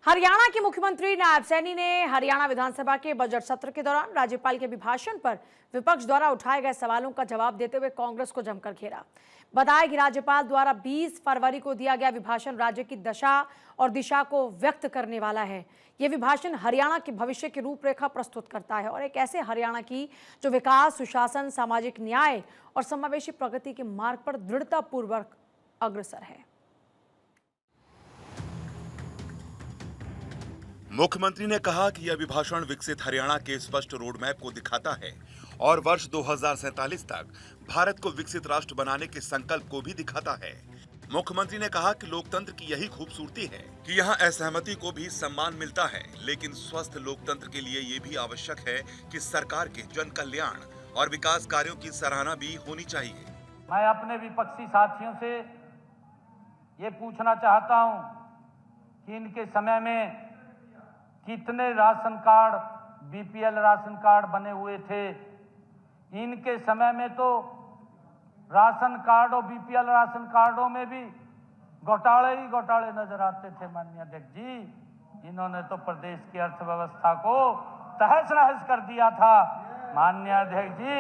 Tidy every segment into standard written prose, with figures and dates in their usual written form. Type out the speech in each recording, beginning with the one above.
हरियाणा के मुख्यमंत्री नायब सैनी ने हरियाणा विधानसभा के बजट सत्र के दौरान राज्यपाल के अभिभाषण पर विपक्ष द्वारा उठाए गए सवालों का जवाब देते हुए कांग्रेस को जमकर घेरा। बताया कि राज्यपाल द्वारा 20 फरवरी को दिया गया अभिभाषण राज्य की दशा और दिशा को व्यक्त करने वाला है। यह अभिभाषण हरियाणा के भविष्य की रूपरेखा प्रस्तुत करता है और एक ऐसे हरियाणा की जो विकास, सुशासन, सामाजिक न्याय और समावेशी प्रगति के मार्ग पर दृढ़तापूर्वक अग्रसर है। मुख्यमंत्री ने कहा कि यह अभिभाषण विकसित हरियाणा के स्पष्ट रोडमैप को दिखाता है और वर्ष 2047 तक भारत को विकसित राष्ट्र बनाने के संकल्प को भी दिखाता है। मुख्यमंत्री ने कहा कि लोकतंत्र की यही खूबसूरती है कि यहाँ असहमति को भी सम्मान मिलता है, लेकिन स्वस्थ लोकतंत्र के लिए ये भी आवश्यक है कि सरकार के जन कल्याण और विकास कार्यों की सराहना भी होनी चाहिए। मैं अपने विपक्षी साथियों से ये पूछना चाहता हूँ कि इनके समय में कितने ration card, BPL ration card बने हुए थे। इनके समय में तो राशन कार्ड और बीपीएल राशन कार्डों में भी घोटाले ही घोटाले नजर आते थे। माननीय अध्यक्ष जी, इन्होंने तो प्रदेश की अर्थव्यवस्था को तहस नहस कर दिया था। माननीय अध्यक्ष जी,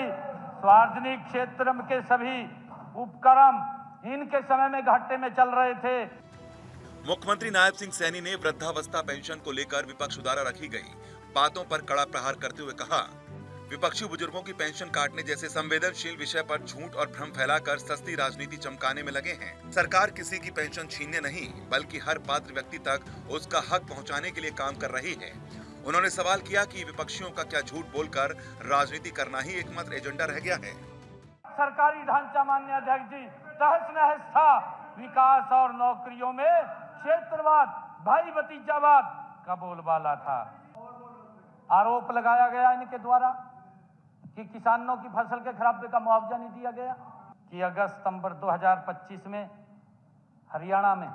सार्वजनिक क्षेत्र के सभी उपक्रम इनके समय में घाटे में चल रहे थे। मुख्यमंत्री नायब सिंह सैनी ने वृद्धावस्था पेंशन को लेकर विपक्ष द्वारा रखी गई बातों पर कड़ा प्रहार करते हुए कहा, विपक्षी बुजुर्गों की पेंशन काटने जैसे संवेदनशील विषय पर झूठ और भ्रम फैलाकर सस्ती राजनीति चमकाने में लगे हैं। सरकार किसी की पेंशन छीनने नहीं, बल्कि हर पात्र व्यक्ति तक उसका हक पहुंचाने के लिए काम कर रही है। उन्होंने सवाल किया कि विपक्षियों का क्या झूठ बोलकर राजनीति करना ही एकमात्र एजेंडा रह गया है। सरकारी ढांचा माननीय अध्यक्ष जी तहस नहस था। विकास और नौकरियों में क्षेत्रवाद, भाई भतीजावाद का बोलबाला था। आरोप लगाया गया इनके द्वारा कि किसानों की फसल के खराबे का मुआवजा नहीं दिया गया। कि अगस्त सितंबर 2025 में हरियाणा में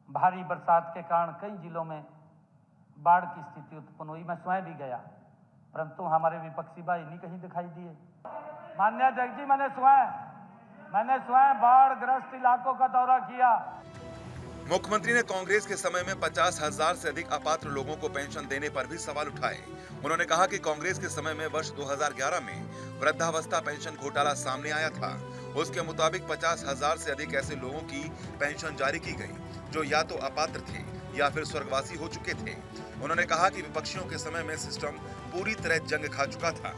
भारी बरसात के कारण कई जिलों में बाढ़ की स्थिति उत्पन्न हुई। मैं स्वयं भी गया, परंतु हमारे विपक्षी भाई नहीं कहीं दिखाई दिए। माननीय अध्यक्ष जी, मैंने स्वयं बाढ़ ग्रस्त इलाकों का दौरा किया। मुख्यमंत्री ने कांग्रेस के समय में 50,000 से अधिक अपात्र लोगों को पेंशन देने पर भी सवाल उठाए। उन्होंने कहा कि कांग्रेस के समय में वर्ष 2011 में वृद्धावस्था पेंशन घोटाला सामने आया था। उसके मुताबिक 50,000 से अधिक ऐसे लोगों की पेंशन जारी की गई जो या तो अपात्र थे या फिर स्वर्गवासी हो चुके थे। उन्होंने कहा कि विपक्षियों के समय में सिस्टम पूरी तरह जंग खा चुका था।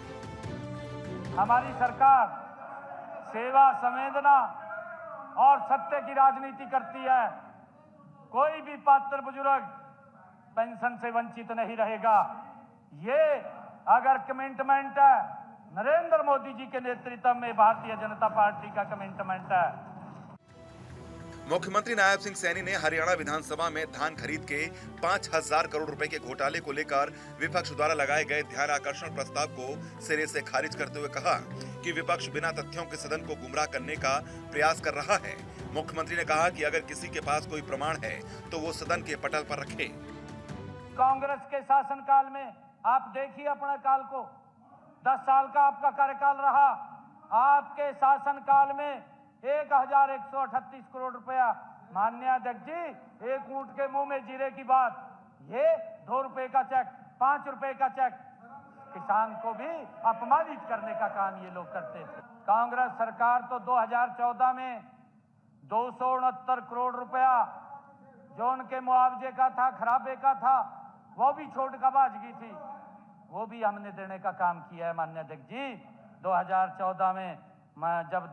हमारी सरकार सेवा, संवेदना और सत्य की राजनीति करती है। कोई भी पात्र बुजुर्ग पेंशन से वंचित नहीं रहेगा। ये अगर कमिटमेंट है नरेंद्र मोदी जी के नेतृत्व में भारतीय जनता पार्टी का कमिटमेंट है। मुख्यमंत्री नायब सिंह सैनी ने हरियाणा विधानसभा में धान खरीद के 5,000 करोड़ रुपए के घोटाले को लेकर विपक्ष द्वारा लगाए गए ध्यान आकर्षण प्रस्ताव को सिरे से खारिज करते हुए कहा कि विपक्ष बिना तथ्यों के सदन को गुमराह करने का प्रयास कर रहा है। मुख्यमंत्री ने कहा कि अगर किसी के पास कोई प्रमाण है तो वो सदन के पटल पर रखे। कांग्रेस के शासनकाल में आप देखिए अपने काल को, 10 साल का आपका कार्यकाल रहा। आपके शासनकाल में 1,138 करोड़ रुपया। माननीय अध्यक्ष जी, एक ऊंट के मुंह में जीरे की बात। ये 2 रुपए का चेक, 5 रुपए का चेक, किसान को भी अपमानित करने का काम ये लोग करते थे। कांग्रेस सरकार तो 2014 में 269 करोड़ रुपया जो उनके मुआवजे का था, खराबे का था, वो भी छोड़ का भाजगी थी, वो भी हमने देने का काम किया है। माननीय अध्यक्ष जी, 2014 में मैं जब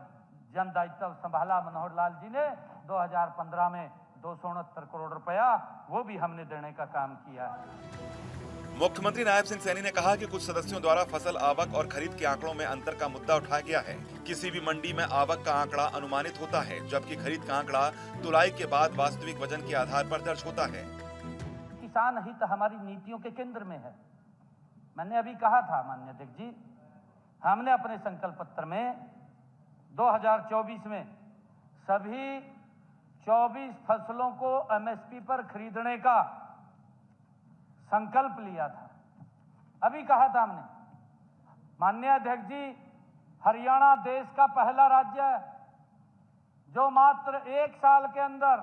जन दायित्व संभाला मनोहर लाल जी ने, 2015 में 269 करोड़ रुपया वो भी हमने देने का काम किया है। मुख्यमंत्री नायब सिंह सैनी ने कहा कि कुछ सदस्यों द्वारा फसल आवक और खरीद के आंकड़ों में अंतर का मुद्दा उठाया गया है। किसी भी मंडी में आवक का आंकड़ा अनुमानित होता है, जबकि खरीद का आंकड़ा तुलाई के बाद वास्तविक वजन के आधार पर दर्ज होता है। किसान हित हमारी नीतियों के केंद्र में है। मैंने अभी कहा था माननीय अध्यक्ष जी, हमने अपने संकल्प पत्र में 2024 में सभी 24 फसलों को एमएसपी पर खरीदने का संकल्प लिया था। अभी कहा था हमने, माननीय अध्यक्ष जी, हरियाणा देश का पहला राज्य है जो मात्र 1 साल के अंदर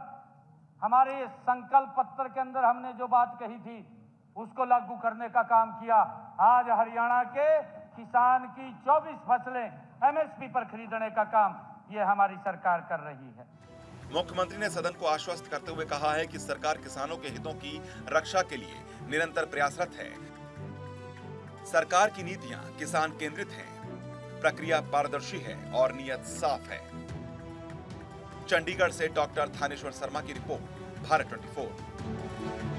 हमारे संकल्प पत्र के अंदर हमने जो बात कही थी उसको लागू करने का काम किया। आज हरियाणा के किसान की 24 फसलें एमएसपी पर खरीदने का काम ये हमारी सरकार कर रही है। मुख्यमंत्री ने सदन को आश्वस्त करते हुए कहा है कि सरकार किसानों के हितों की रक्षा के लिए निरंतर प्रयासरत है। सरकार की नीतियां किसान केंद्रित हैं, प्रक्रिया पारदर्शी है और नियत साफ है। चंडीगढ़ से डॉक्टर थानेश्वर शर्मा की रिपोर्ट, भारत 24।